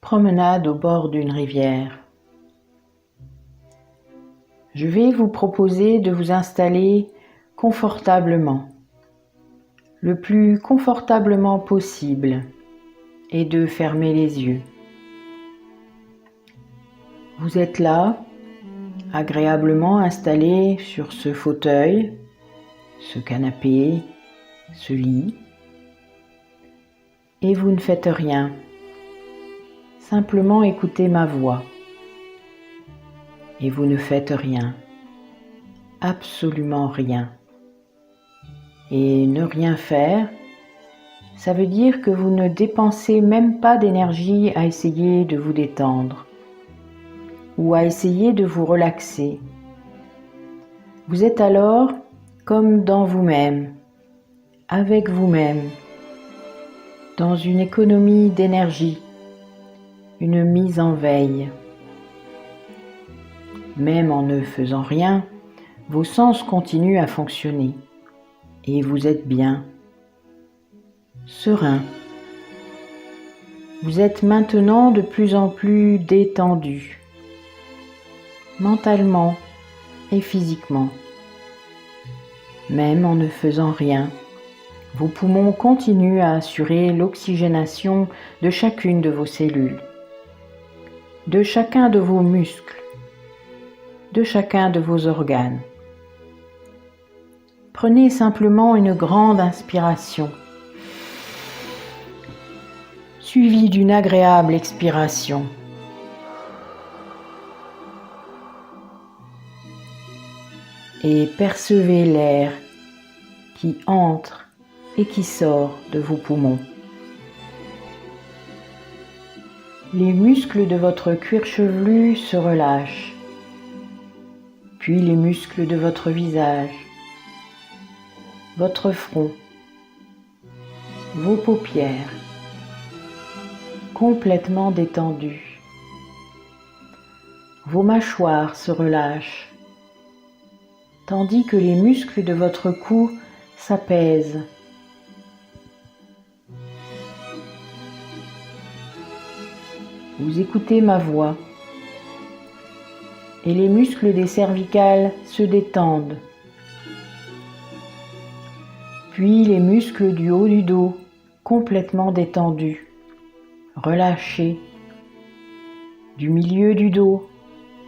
Promenade au bord d'une rivière. Je vais vous proposer de vous installer confortablement, le plus confortablement possible, et de fermer les yeux. Vous êtes là, agréablement installé sur ce fauteuil, ce canapé, ce lit, et vous ne faites rien. Simplement écoutez ma voix. Et vous ne faites rien. Absolument rien. Et ne rien faire, ça veut dire que vous ne dépensez même pas d'énergie à essayer de vous détendre ou à essayer de vous relaxer. Vous êtes alors comme dans vous-même, avec vous-même, dans une économie d'énergie, une mise en veille. Même en ne faisant rien, vos sens continuent à fonctionner et vous êtes bien, serein. Vous êtes maintenant de plus en plus détendu, mentalement et physiquement. Même en ne faisant rien, vos poumons continuent à assurer l'oxygénation de chacune de vos cellules, de chacun de vos muscles, de chacun de vos organes. Prenez simplement une grande inspiration, suivie d'une agréable expiration. Et percevez l'air qui entre et qui sort de vos poumons. Les muscles de votre cuir chevelu se relâchent, puis les muscles de votre visage, votre front, vos paupières, complètement détendues. Vos mâchoires se relâchent, tandis que les muscles de votre cou s'apaisent. Vous écoutez ma voix et les muscles des cervicales se détendent. Puis les muscles du haut du dos complètement détendus, relâchés, du milieu du dos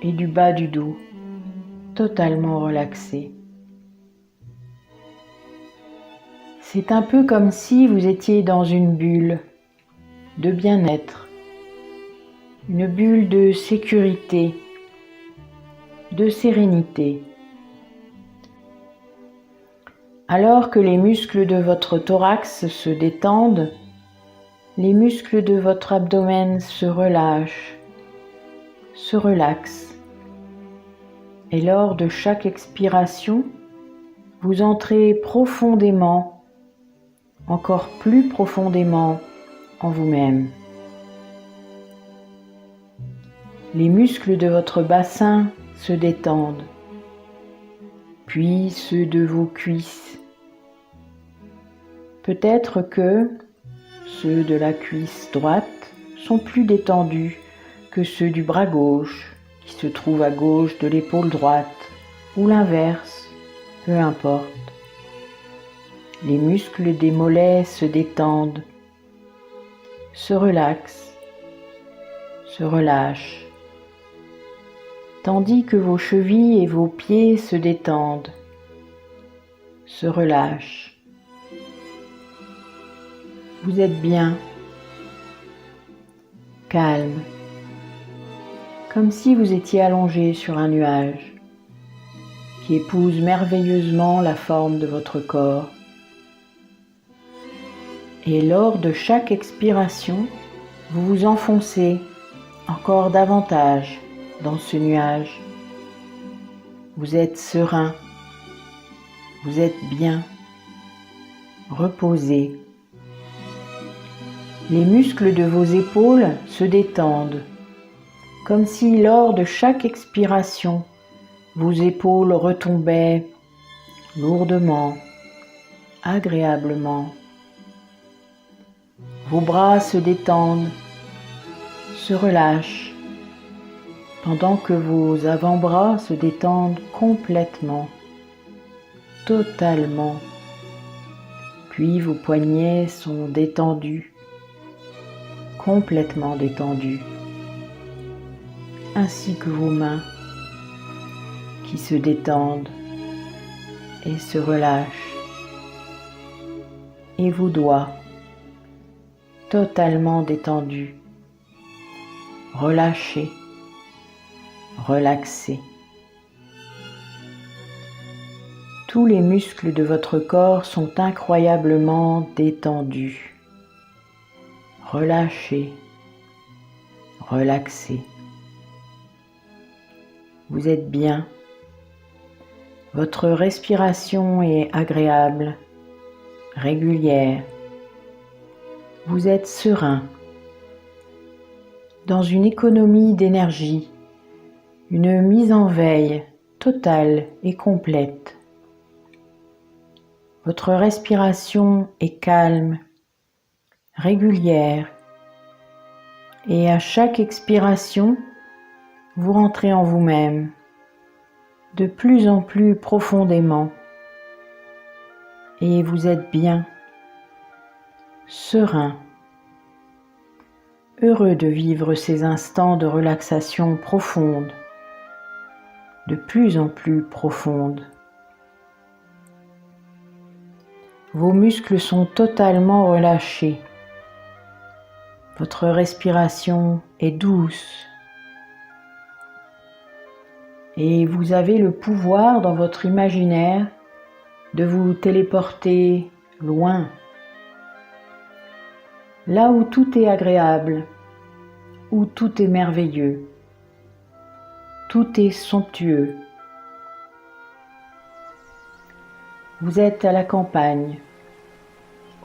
et du bas du dos, totalement relaxés. C'est un peu comme si vous étiez dans une bulle de bien-être, une bulle de sécurité, de sérénité. Alors que les muscles de votre thorax se détendent, les muscles de votre abdomen se relâchent, se relaxent. Et lors de chaque expiration, vous entrez profondément, encore plus profondément en vous-même. Les muscles de votre bassin se détendent, puis ceux de vos cuisses. Peut-être que ceux de la cuisse droite sont plus détendus que ceux du bras gauche qui se trouve à gauche de l'épaule droite, ou l'inverse, peu importe. Les muscles des mollets se détendent, se relaxent, se relâchent, tandis que vos chevilles et vos pieds se détendent, se relâchent. Vous êtes bien, calme, comme si vous étiez allongé sur un nuage qui épouse merveilleusement la forme de votre corps. Et lors de chaque expiration, vous vous enfoncez encore davantage dans ce nuage. Vous êtes serein, vous êtes bien, reposé. Les muscles de vos épaules se détendent, comme si lors de chaque expiration, vos épaules retombaient lourdement, agréablement. Vos bras se détendent, se relâche pendant que vos avant-bras se détendent complètement, totalement. Puis vos poignets sont détendus, complètement détendus, ainsi que vos mains qui se détendent et se relâchent, et vos doigts totalement détendus, relâchés, relaxés. Tous les muscles de votre corps sont incroyablement détendus, relâchés, relaxés. Vous êtes bien. Votre respiration est agréable, régulière. Vous êtes serein, dans une économie d'énergie, une mise en veille totale et complète. Votre respiration est calme, régulière, et à chaque expiration, vous rentrez en vous-même de plus en plus profondément, et vous êtes bien, serein, heureux de vivre ces instants de relaxation profonde, de plus en plus profonde. Vos muscles sont totalement relâchés. Votre respiration est douce. Et vous avez le pouvoir dans votre imaginaire de vous téléporter loin, là où tout est agréable, où tout est merveilleux, tout est somptueux. Vous êtes à la campagne,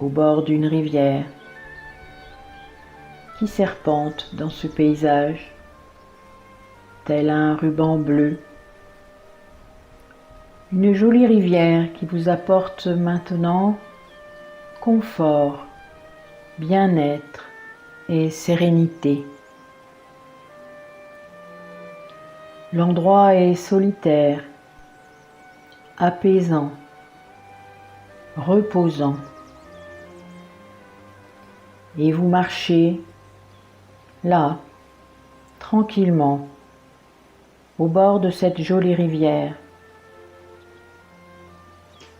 au bord d'une rivière qui serpente dans ce paysage, tel un ruban bleu. Une jolie rivière qui vous apporte maintenant confort, bien-être et sérénité. L'endroit est solitaire, apaisant, reposant. Et vous marchez là, tranquillement, au bord de cette jolie rivière,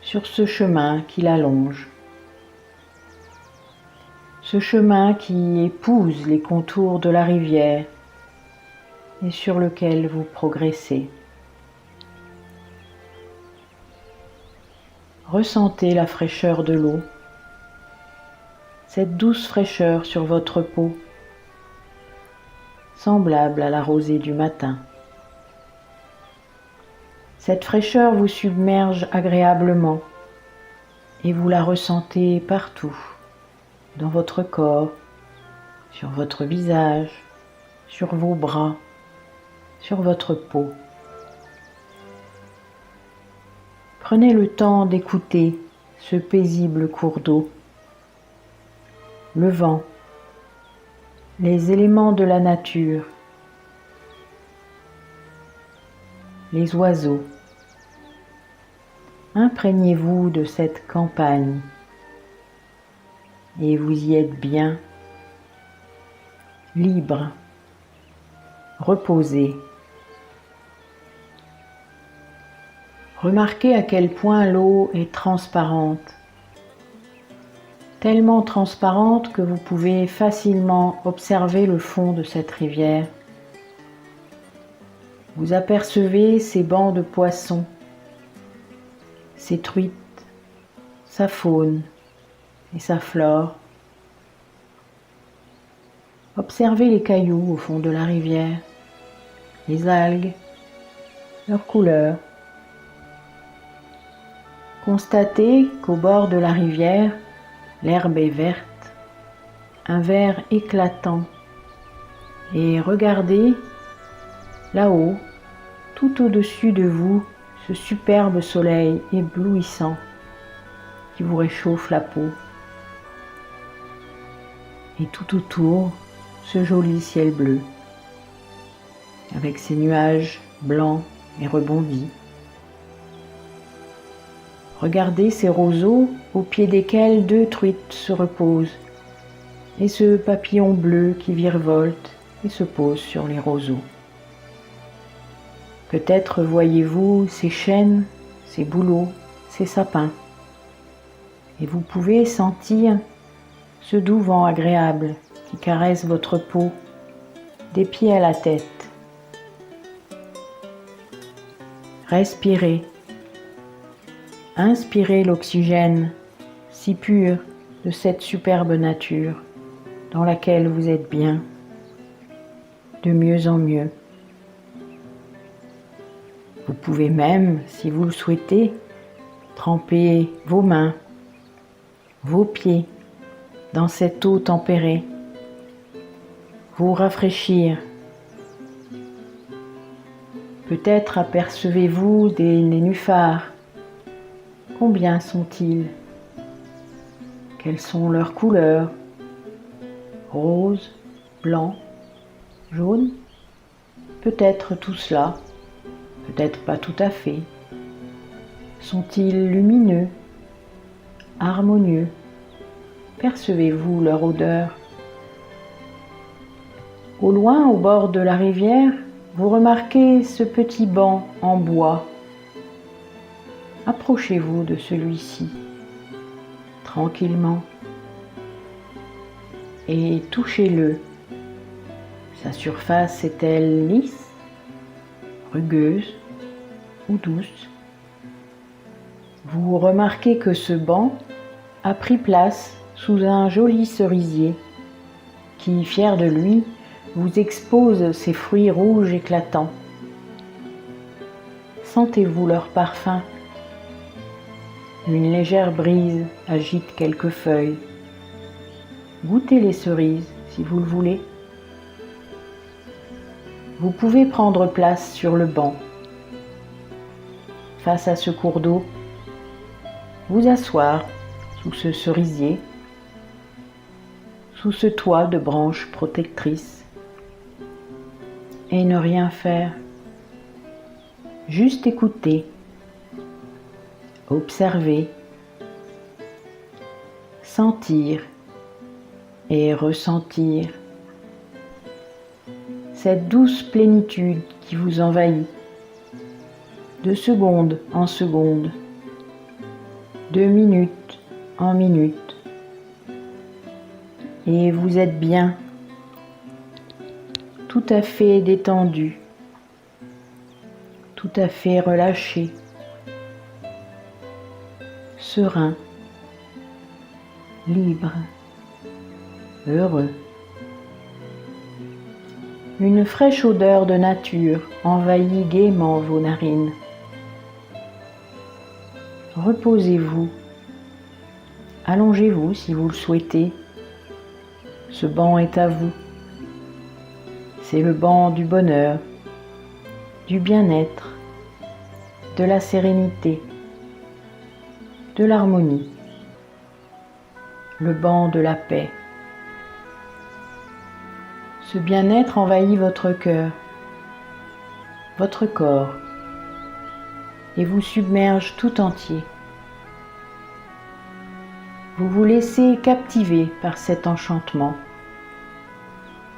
sur ce chemin qui la longe. Ce chemin qui épouse les contours de la rivière et sur lequel vous progressez. Ressentez la fraîcheur de l'eau, cette douce fraîcheur sur votre peau, semblable à la rosée du matin. Cette fraîcheur vous submerge agréablement et vous la ressentez partout, dans votre corps, sur votre visage, sur vos bras, sur votre peau. Prenez le temps d'écouter ce paisible cours d'eau, le vent, les éléments de la nature, les oiseaux. Imprégnez-vous de cette campagne et vous y êtes bien, libre, reposé. Remarquez à quel point l'eau est transparente, tellement transparente que vous pouvez facilement observer le fond de cette rivière. Vous apercevez ces bancs de poissons, ces truites, sa faune et sa flore. Observez les cailloux au fond de la rivière, les algues, leurs couleurs. Constatez qu'au bord de la rivière, l'herbe est verte, un vert éclatant. Et regardez là-haut, tout au-dessus de vous, ce superbe soleil éblouissant qui vous réchauffe la peau. Et tout autour, ce joli ciel bleu, avec ses nuages blancs et rebondis. Regardez ces roseaux au pied desquels 2 truites se reposent, et ce papillon bleu qui virevolte et se pose sur les roseaux. Peut-être voyez-vous ces chênes, ces bouleaux, ces sapins, et vous pouvez sentir ce doux vent agréable qui caresse votre peau, des pieds à la tête. Respirez, inspirez l'oxygène si pur de cette superbe nature dans laquelle vous êtes bien, de mieux en mieux. Vous pouvez même, si vous le souhaitez, tremper vos mains, vos pieds dans cette eau tempérée, vous rafraîchir. Peut-être apercevez-vous des nénuphars. Combien sont-ils? Quelles sont leurs couleurs? Rose, blanc, jaune? Peut-être tout cela, peut-être pas tout à fait. Sont-ils lumineux, harmonieux? Percevez-vous leur odeur? Au loin, au bord de la rivière, vous remarquez ce petit banc en bois. Approchez-vous de celui-ci, tranquillement, et touchez-le. Sa surface est-elle lisse, rugueuse ou douce? Vous remarquez que ce banc a pris place sous un joli cerisier qui, fier de lui, vous expose ses fruits rouges éclatants. Sentez-vous leur parfum? Une légère brise agite quelques feuilles. Goûtez les cerises si vous le voulez. Vous pouvez prendre place sur le banc. Face à ce cours d'eau, vous asseoir sous ce cerisier, sous ce toit de branches protectrices, et ne rien faire, juste écouter, observer, sentir et ressentir cette douce plénitude qui vous envahit, de seconde en seconde, de minute en minute, et vous êtes bien, tout à fait détendu, tout à fait relâché, serein, libre, heureux. Une fraîche odeur de nature envahit gaiement vos narines. Reposez-vous, allongez-vous si vous le souhaitez. Ce banc est à vous. C'est le banc du bonheur, du bien-être, de la sérénité, de l'harmonie, le banc de la paix. Ce bien-être envahit votre cœur, votre corps, et vous submerge tout entier. Vous vous laissez captiver par cet enchantement.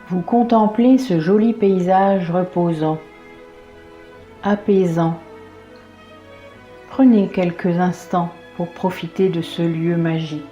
Vous contemplez ce joli paysage reposant, apaisant. Prenez quelques instants pour profiter de ce lieu magique.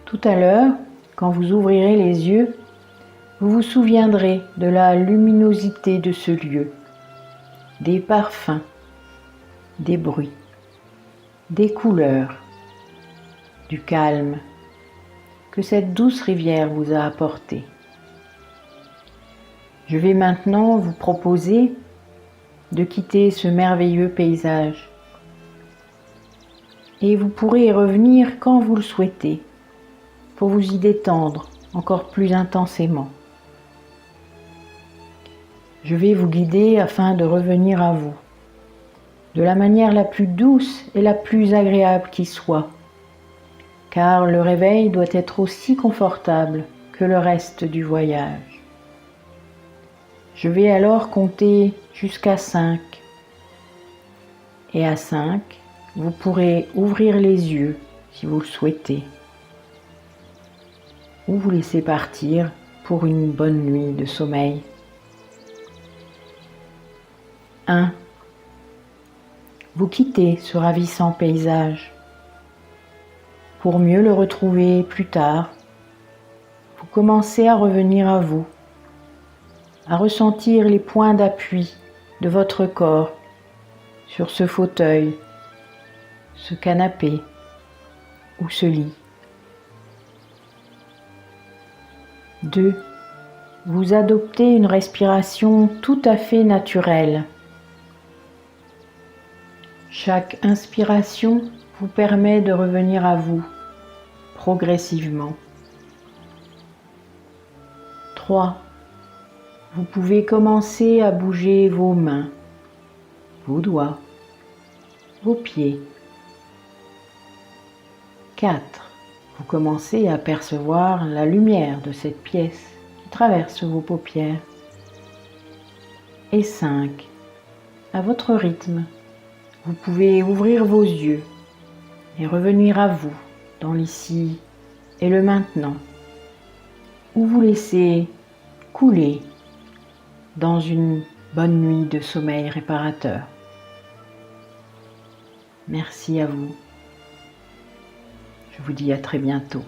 Tout à l'heure, quand vous ouvrirez les yeux, vous vous souviendrez de la luminosité de ce lieu, des parfums, des bruits, des couleurs, du calme que cette douce rivière vous a apporté. Je vais maintenant vous proposer de quitter ce merveilleux paysage et vous pourrez y revenir quand vous le souhaitez pour vous y détendre encore plus intensément. Je vais vous guider afin de revenir à vous de la manière la plus douce et la plus agréable qui soit, car le réveil doit être aussi confortable que le reste du voyage. Je vais alors compter jusqu'à 5. Et à 5, vous pourrez ouvrir les yeux si vous le souhaitez, ou vous laisser partir pour une bonne nuit de sommeil. 1. Vous quittez ce ravissant paysage. Pour mieux le retrouver plus tard, vous commencez à revenir à vous, à ressentir les points d'appui de votre corps sur ce fauteuil, ce canapé ou ce lit. 2. Vous adoptez une respiration tout à fait naturelle. Chaque inspiration vous permet de revenir à vous progressivement. 3. Vous pouvez commencer à bouger vos mains, vos doigts, vos pieds. 4. Vous commencez à percevoir la lumière de cette pièce qui traverse vos paupières. Et 5. À votre rythme, vous pouvez ouvrir vos yeux et revenir à vous dans l'ici et le maintenant, ou vous laisser couler dans une bonne nuit de sommeil réparateur. Merci à vous. Je vous dis à très bientôt.